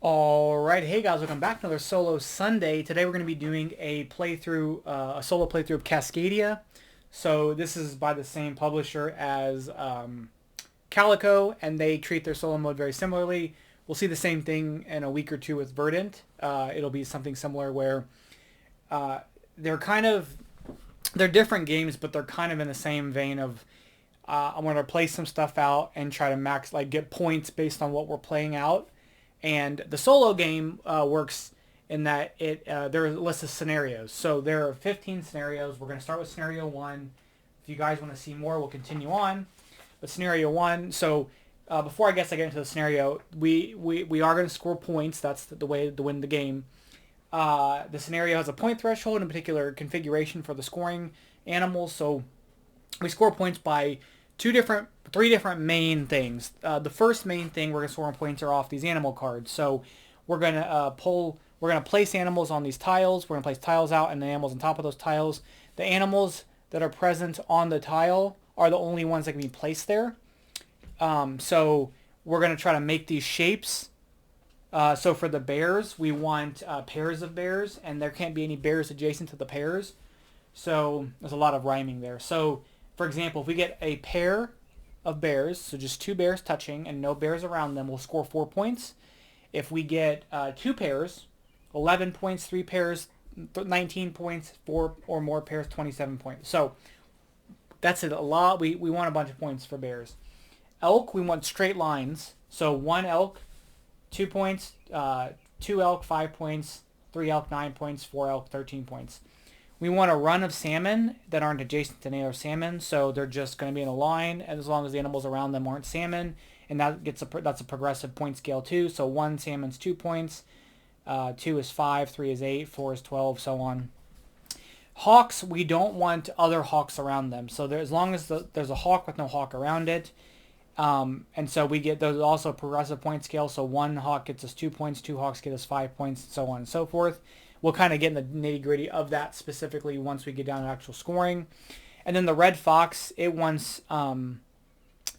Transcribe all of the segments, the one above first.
Alright, hey guys, welcome back to another solo Sunday. Today we're going to be doing a playthrough, a solo playthrough of Cascadia. So this is by the same publisher as Calico, and they treat their solo mode very similarly. We'll see the same thing in a week or two with Verdant. It'll be something similar where uh, they're kind of, they're different games, but they're kind of in the same vein of I'm going to play some stuff out and try to get points based on what we're playing out. And the solo game works in that there are a list of scenarios. So there are 15 scenarios. We're going to start with scenario one. If you guys want to see more, we'll continue on. But scenario one. So before I get into the scenario, we are going to score points. That's the way to win the game. The scenario has a point threshold and a particular configuration for the scoring animals. So we score points by three different main things. The first main thing we're gonna score points are off these animal cards. So we're gonna we're gonna place animals on these tiles. We're gonna place tiles out and the animals on top of those tiles. The animals that are present on the tile are the only ones that can be placed there. So we're gonna try to make these shapes. So for the bears, we want pairs of bears, and there can't be any bears adjacent to the pairs. So there's a lot of rhyming there. So for example, if we get a pair of bears, so just two bears touching and no bears around them, we'll score 4 points. If we get two pairs, 11 points, three pairs, 19 points, four or more pairs, 27 points. So that's it, a lot. We want a bunch of points for bears. Elk, we want straight lines. So one elk, 2 points, two elk, 5 points, three elk, 9 points, four elk, 13 points. We want a run of salmon that aren't adjacent to any other salmon, so they're just going to be in a line, and as long as the animals around them aren't salmon, and that's a progressive point scale too. So one salmon's 2 points, 2 is 5, 3 is 8, 4 is 12, so on. Hawks, we don't want other hawks around them, so as long as there's a hawk with no hawk around it, and so we get those also progressive point scale. So one hawk gets us 2 points, two hawks get us 5 points, so on and so forth. We'll kind of get in the nitty gritty of that specifically once we get down to actual scoring. And then the red fox, it wants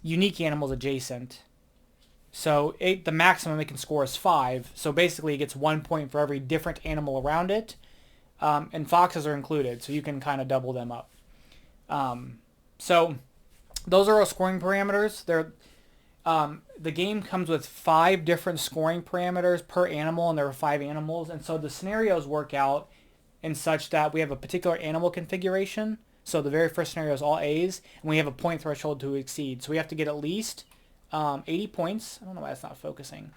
unique animals adjacent. So the maximum it can score is 5. So basically it gets 1 point for every different animal around it. And foxes are included, so you can kind of double them up. So those are our scoring parameters. The game comes with 5 different scoring parameters per animal, and there are 5 animals. And so the scenarios work out in such that we have a particular animal configuration. So the very first scenario is all A's, and we have a point threshold to exceed. So we have to get at least 80 points. I don't know why it's not focusing.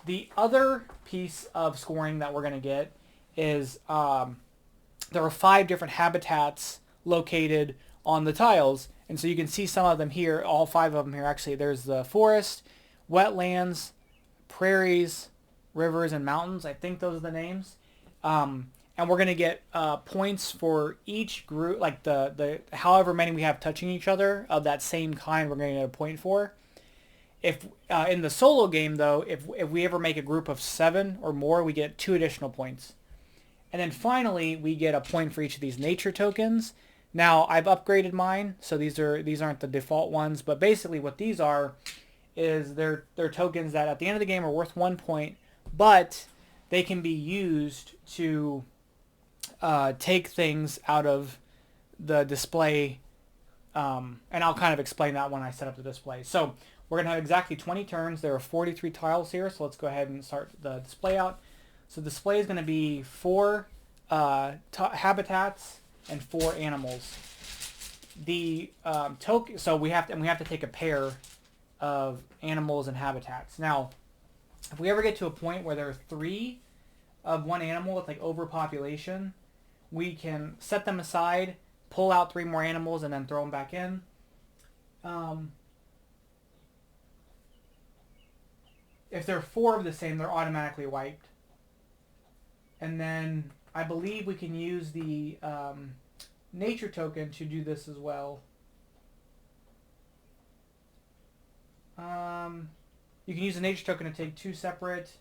The other piece of scoring that we're going to get is there are 5 different habitats located on the tiles. And so you can see some of them here, all 5 of them here actually. There's the forest, wetlands, prairies, rivers, and mountains. I think those are the names. And we're going to get points for each group, like the however many we have touching each other of that same kind, we're going to get a point for. If in the solo game, though, if we ever make a group of 7 or more, we get 2 additional points. And then finally, we get a point for each of these nature tokens. Now, I've upgraded mine, so these aren't the default ones, but basically what these are is they're tokens that at the end of the game are worth 1 point, but they can be used to take things out of the display, and I'll kind of explain that when I set up the display. So we're going to have exactly 20 turns. There are 43 tiles here, so let's go ahead and start the display out. So the display is going to be 4 habitats and 4 animals. The token, so we have to take a pair of animals and habitats. Now, if we ever get to a point where there are 3 of one animal with like overpopulation, we can set them aside, pull out 3 more animals, and then throw them back in. If there are 4 of the same, they're automatically wiped. And then I believe we can use the nature token to do this as well. You can use the nature token to take 2 separate.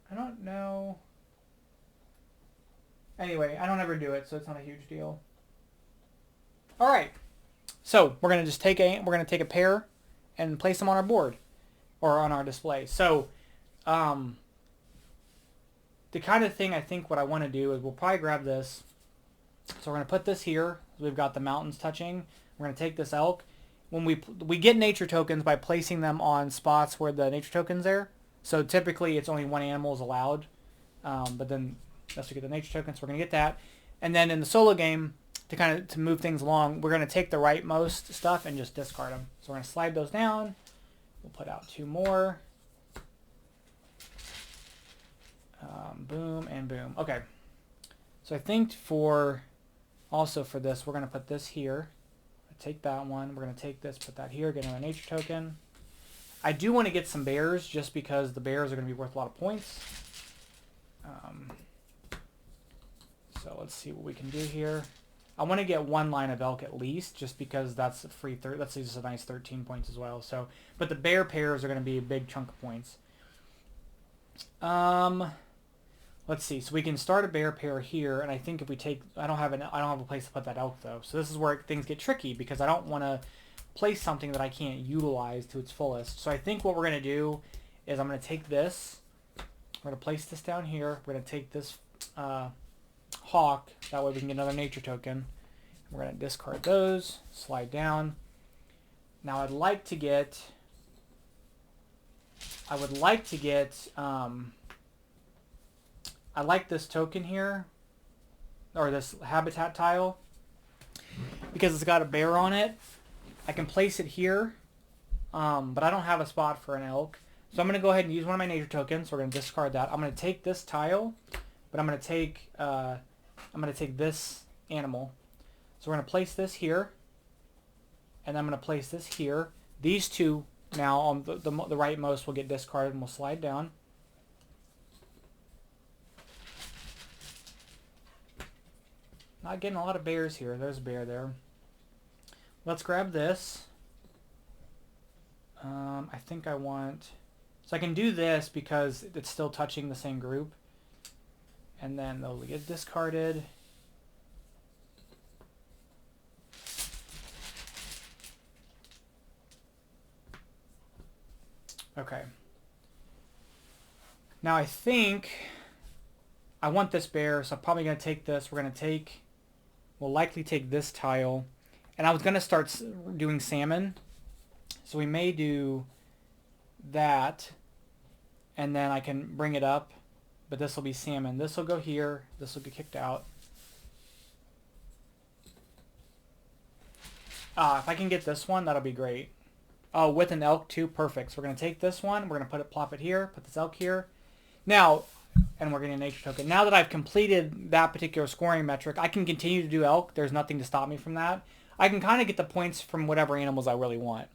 I don't know. Anyway, I don't ever do it, so it's not a huge deal. All right. So we're gonna take a pair and place them on our board. or on our display. So the kind of thing I think what I want to do is we'll probably grab this. So we're going to put this here. We've got the mountains touching. We're going to take this elk. When we get nature tokens by placing them on spots where the nature token's there. So typically it's only one animal is allowed. But then that's to get the nature tokens. So we're going to get that. And then in the solo game, to move things along, we're going to take the rightmost stuff and just discard them. So we're going to slide those down. We'll put out 2 more. Boom and boom. Okay. So I think also for this, we're going to put this here. Take that one. We're going to take this, put that here, get another nature token. I do want to get some bears just because the bears are going to be worth a lot of points. So let's see what we can do here. I want to get 1 line of elk at least, just because that's a free that's just a nice 13 points as well. So, but the bear pairs are going to be a big chunk of points. Let's see. So we can start a bear pair here, and I think if we take, I don't have a place to put that elk though. So this is where things get tricky because I don't want to place something that I can't utilize to its fullest. So I think what we're going to do is I'm going to take this. We're going to place this down here. We're going to take this hawk. That way we can get another nature token. We're going to discard those. Slide down. Now I would like to get I like this token here, or this habitat tile, because it's got a bear on it. I can place it here, but I don't have a spot for an elk. So I'm going to go ahead and use one of my nature tokens. So we're going to discard that. I'm going to take this tile, but I'm going to take this animal. So we're going to place this here, and I'm going to place this here. These two now on the rightmost will get discarded and we'll slide down. Not getting a lot of bears here. There's a bear there. Let's grab this. I think I want... So I can do this because it's still touching the same group. And then they'll get discarded. Okay. Now I think I want this bear, so I'm probably going to take this. We'll likely take this tile. And I was going to start doing salmon. So we may do that. And then I can bring it up. But this will be salmon. This will go here. This will get kicked out. If I can get this one, that'll be great. Oh, with an elk too. Perfect. So we're going to take this one. We're going to plop it here. Put this elk here. Now, and we're getting a nature token. Now that I've completed that particular scoring metric, I can continue to do elk. There's nothing to stop me from that. I can kind of get the points from whatever animals I really want.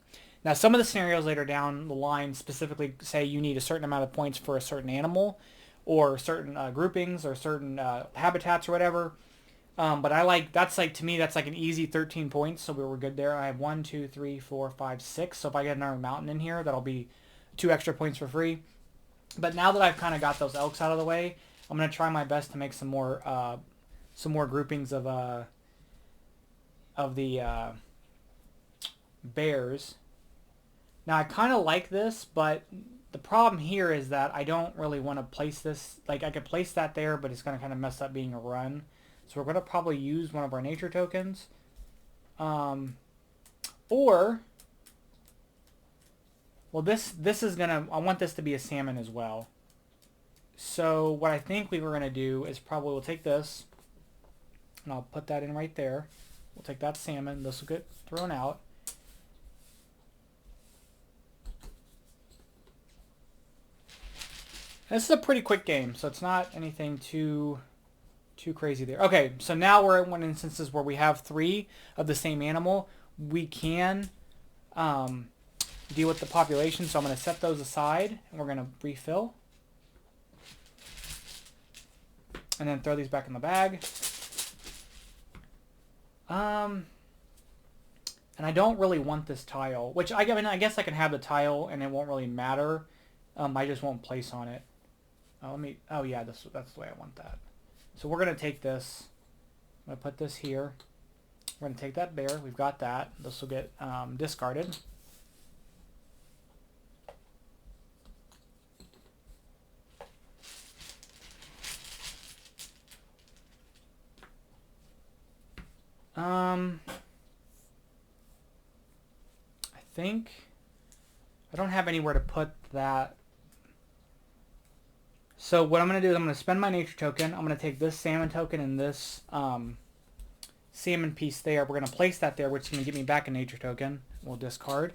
Now, some of the scenarios later down the line specifically say you need a certain amount of points for a certain animal or certain groupings or certain habitats or whatever. But to me, that's like an easy 13 points. So we were good there. I have 1, 2, 3, 4, 5, 6. So if I get another mountain in here, that'll be 2 extra points for free. But now that I've kind of got those elks out of the way, I'm going to try my best to make some more groupings of the bears. Now I kind of like this, but the problem here is that I don't really want to place this. Like I could place that there, but it's going to kind of mess up being a run. So we're going to probably use one of our nature tokens. Well, this is going to... I want this to be a salmon as well. So what I think we were going to do is probably we'll take this. And I'll put that in right there. We'll take that salmon. This will get thrown out. This is a pretty quick game, so it's not anything too crazy there. Okay, so now we're at one instances where we have 3 of the same animal. We can deal with the population, so I'm going to set those aside, and we're going to refill. And then throw these back in the bag. And I don't really want this tile, which I guess I can have the tile and it won't really matter. I just won't place on it. Oh yeah, that's the way I want that. So we're going to take this. I'm going to put this here. We're going to take that bear. We've got that. This will get discarded. I think I don't have anywhere to put that. So what I'm going to do is I'm going to spend my nature token. I'm going to take this salmon token and this salmon piece there. We're going to place that there, which is going to give me back a nature token. We'll discard.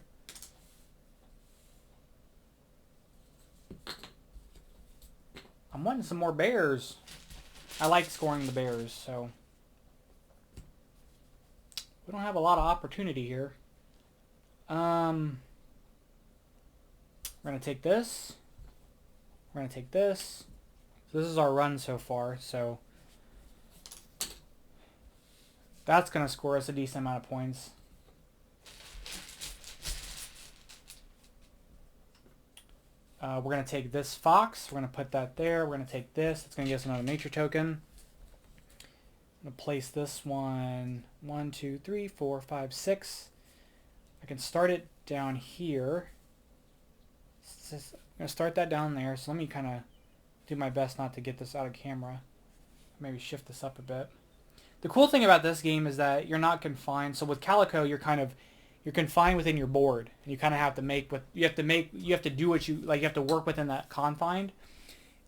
I'm wanting some more bears. I like scoring the bears, so we don't have a lot of opportunity here. We're going to take this. We're going to take this. So this is our run so far, so that's going to score us a decent amount of points. We're going to take this fox. We're going to put that there. We're going to take this. It's going to give us another nature token. I'm going to place this one. 1, 2, 3, 4, 5, 6. I can start it down here. I'm going to start that down there. So let me kind of do my best not to get this out of camera. Maybe shift this up a bit. The cool thing about this game is that you're not confined. So with Calico, you're confined within your board, and you kind of have to make what you have to do what you like. You have to work within that confined,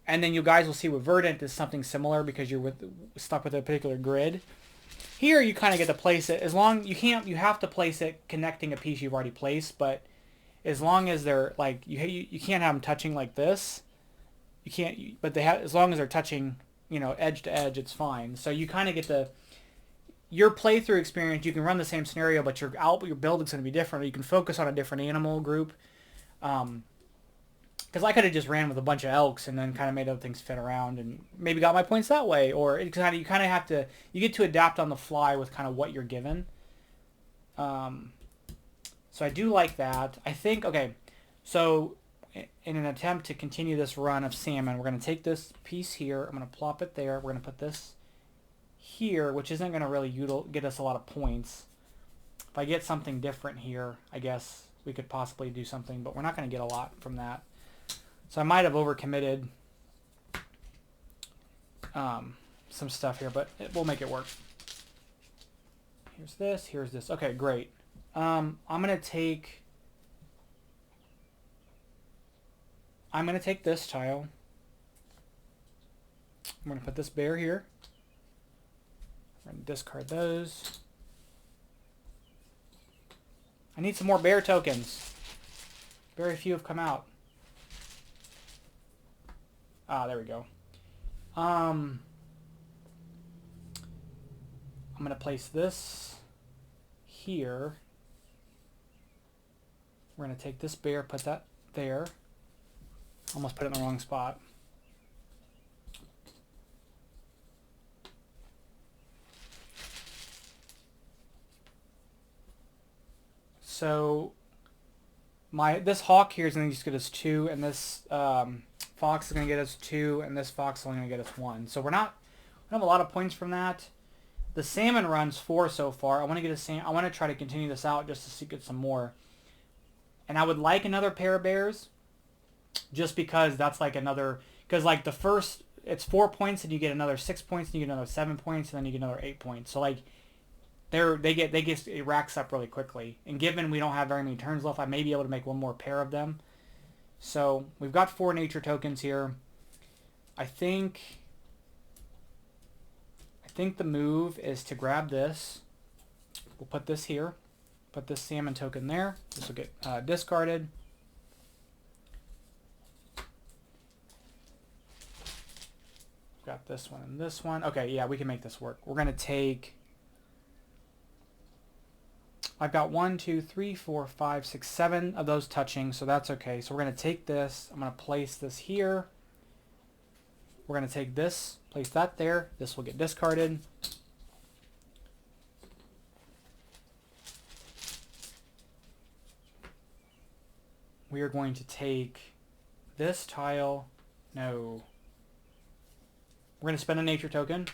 and then you guys will see with Verdant is something similar because you're stuck with a particular grid. Here you kind of get to place it you have to place it connecting a piece you've already placed, but as long as they're like you can't have them touching like this. You can't, but they have as long as they're touching, edge to edge, it's fine. So you kind of get the your playthrough experience. You can run the same scenario, but your building's going to be different. Or you can focus on a different animal group. Because I could have just ran with a bunch of elks and then kind of made other things fit around and maybe got my points that way. Or you kind of have to get to adapt on the fly with kind of what you're given. So I do like that. I think so in an attempt to continue this run of salmon, we're going to take this piece here. I'm going to plop it there. We're going to put this here, which isn't going to really get us a lot of points. If I get something different here, I guess we could possibly do something, but we're not going to get a lot from that. So I might have overcommitted some stuff here, but we'll make it work. Here's this. Here's this. Okay, great. I'm going to take this tile. I'm going to put this bear here. I'm going to discard those. I need some more bear tokens. Very few have come out. Ah, there we go. I'm going to place this here. We're going to take this bear, put that there. Almost put it in the wrong spot. So this hawk here is going to just get us 2, and this fox is going to get us 2, and this fox is only going to get us 1. So we don't have a lot of points from that. The salmon runs 4 so far. I want to try to continue this out just to get some more. And I would like another pair of bears, just because that's like another, because like the first, it's 4 points and you get another 6 points and you get another 7 points and then you get another 8 points. So like it racks up really quickly. And given we don't have very many turns left, I may be able to make one more pair of them. So we've got 4 nature tokens here. I think the move is to grab this. We'll put this here. Put this salmon token there. This will get discarded. Got this one and this one. Okay, yeah, we can make this work. We're going to take... I've got 1, 2, 3, 4, 5, 6, 7 of those touching, so that's okay. So we're going to take this. I'm going to place this here. We're going to take this, place that there. This will get discarded. We are going to take this tile. No. We're going to spend a nature token.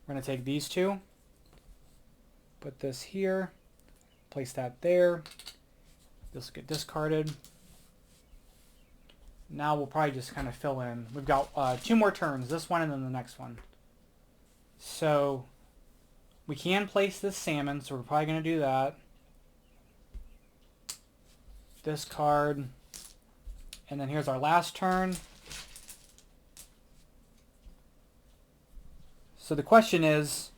We're going to take these 2. Put this here. Place that there. This will get discarded. Now we'll probably just kind of fill in. We've got 2 more turns. This one and then the next one. So We can place this salmon, so we're probably going to do that. Discard. And then here's our last turn. So the question is,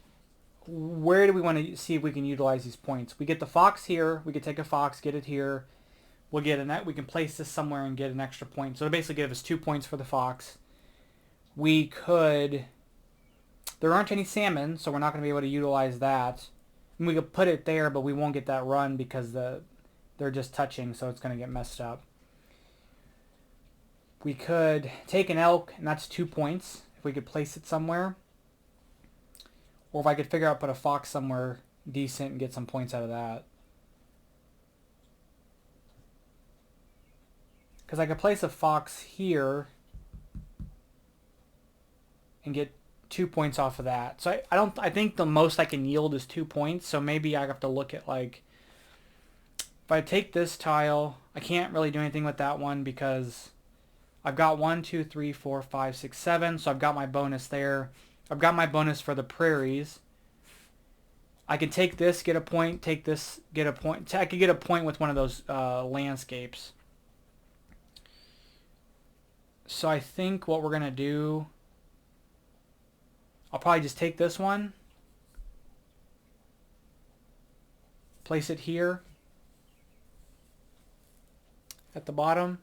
where do we want to see if we can utilize these points? We get the fox here. We could take a fox, get it here. We'll get a net. We can place this somewhere and get an extra point. So it'll basically give us 2 points for the fox. We could... There aren't any salmon, so we're not going to be able to utilize that. And we could put it there, but we won't get that run because they're just touching, so it's going to get messed up. We could take an elk, and that's 2 points if we could place it somewhere. Or if I could figure out put a fox somewhere decent and get some points out of that. Because I could place a fox here and get 2 points off of that. So I think the most I can yield is 2 points. So maybe I have to look at, like, if I take this tile, I can't really do anything with that one because I've got 1, 2, 3, 4, 5, 6, 7. So I've got my bonus there. I've got my bonus for the prairies. I could take this, get a point, take this, get a point. I could get a point with one of those landscapes. So I think what we're going to do, I'll probably just take this one, place it here at the bottom,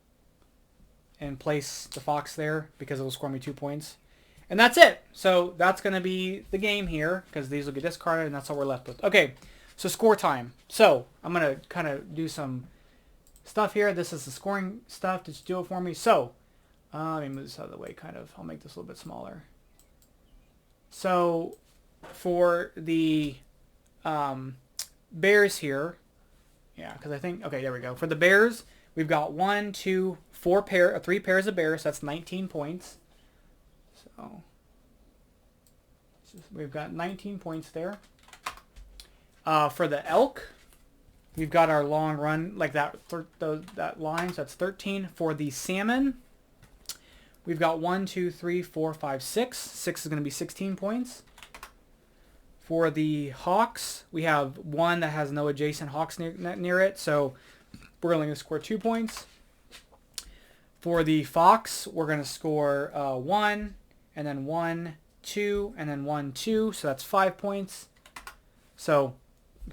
and place the fox there because it will score me 2 points. And that's it. So that's going to be the game here because these will get discarded and that's all we're left with. Okay, so score time. So I'm going to kind of do some stuff here. This is the scoring stuff. Just do it for me. So let me move this out of the way kind of. I'll make this a little bit smaller. So for the Bears here, yeah, because I think, okay, there we go. For the Bears, we've got 1, 2, 3 pairs of Bears. So that's 19 points. So we've got 19 points there. For the elk, we've got our long run like that line, so that's 13. For the salmon, we've got 1, 2, 3, 4, 5, 6. 6 is going to be 16 points. For the hawks, we have 1 that has no adjacent hawks near it, so we're only going to score 2 points. For the fox, we're going to score 1, and then 1, 2, and then 1, 2. So that's 5 points. So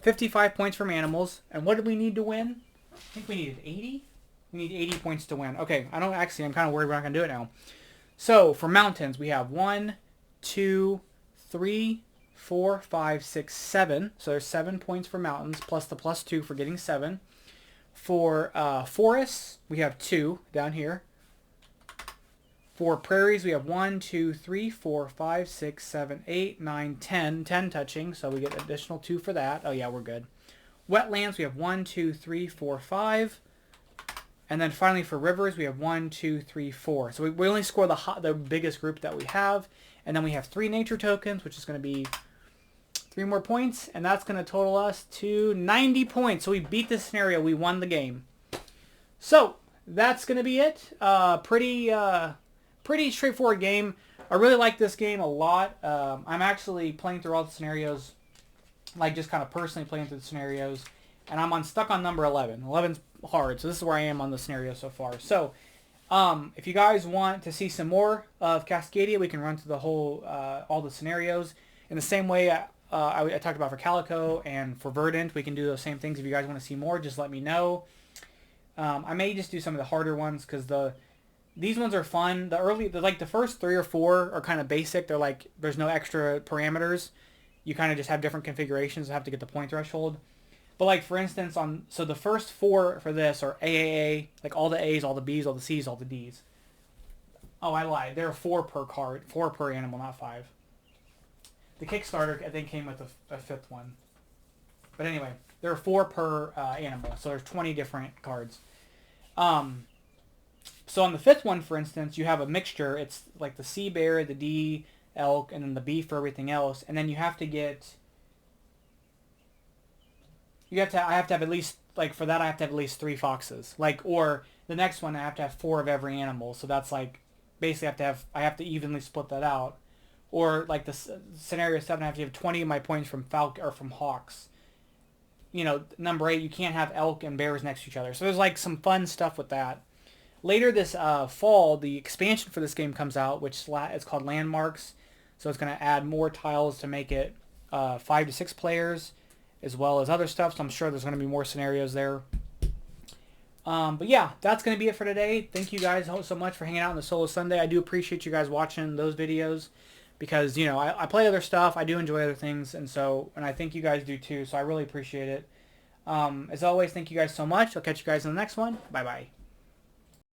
55 points from animals. And what did we need to win? I think we needed 80. We need 80 points to win. Okay, I'm kind of worried we're not going to do it now. So for mountains, we have 1, 2, 3, 4, 5, 6, 7. So there's 7 points for mountains, plus the +2 for getting 7. For forests, we have 2 down here. For prairies, we have 1, 2, 3, 4, 5, 6, 7, 8, 9, 10. 10 touching, so we get additional 2 for that. Oh yeah, we're good. Wetlands, we have 1, 2, 3, 4, 5. And then finally for rivers, we have 1, 2, 3, 4. So we only score the biggest group that we have. And then we have 3 nature tokens, which is going to be 3 more points. And that's going to total us to 90 points. So we beat this scenario. We won the game. So that's going to be it. Pretty straightforward game. I really like this game a lot. I'm actually playing through all the scenarios, like just kind of personally playing through the scenarios. And I'm stuck on number 11. 11's hard, so this is where I am on the scenario so far. So if you guys want to see some more of Cascadia, we can run through the whole, all the scenarios. In the same way I talked about for Calico and for Verdant, we can do those same things. If you guys want to see more, just let me know. I may just do some of the harder ones because these ones are fun. The first 3 or 4 are kind of basic. They're like, there's no extra parameters. You kind of just have different configurations and have to get the point threshold. But like for instance, so the first 4 for this are AAA, like all the A's, all the B's, all the C's, all the D's. Oh, I lied. There are 4 per card, 4 per animal, not 5. The Kickstarter, I think, came with a 5th one. But anyway, there are 4 per animal, so there's 20 different cards. So on the 5th one, for instance, you have a mixture. It's like the C bear, the D elk, and then the B for everything else. And then you have to get... I have to have at least, like for that I have to have at least 3 foxes. Or the next one I have to have 4 of every animal. So that's like, basically I have to evenly split that out. Or like the scenario 7, I have to have 20 of my points from Falcon or from Hawks. You know, number 8, you can't have elk and bears next to each other. So there's like some fun stuff with that. Later this fall, the expansion for this game comes out, which is called Landmarks. So it's going to add more tiles to make it 5 to 6 players, as well as other stuff. So I'm sure there's going to be more scenarios there. But yeah, that's going to be it for today. Thank you guys so much for hanging out on the Solo Sunday. I do appreciate you guys watching those videos because, you know, I play other stuff. I do enjoy other things. And I think you guys do too. So I really appreciate it. As always, thank you guys so much. I'll catch you guys in the next one. Bye-bye.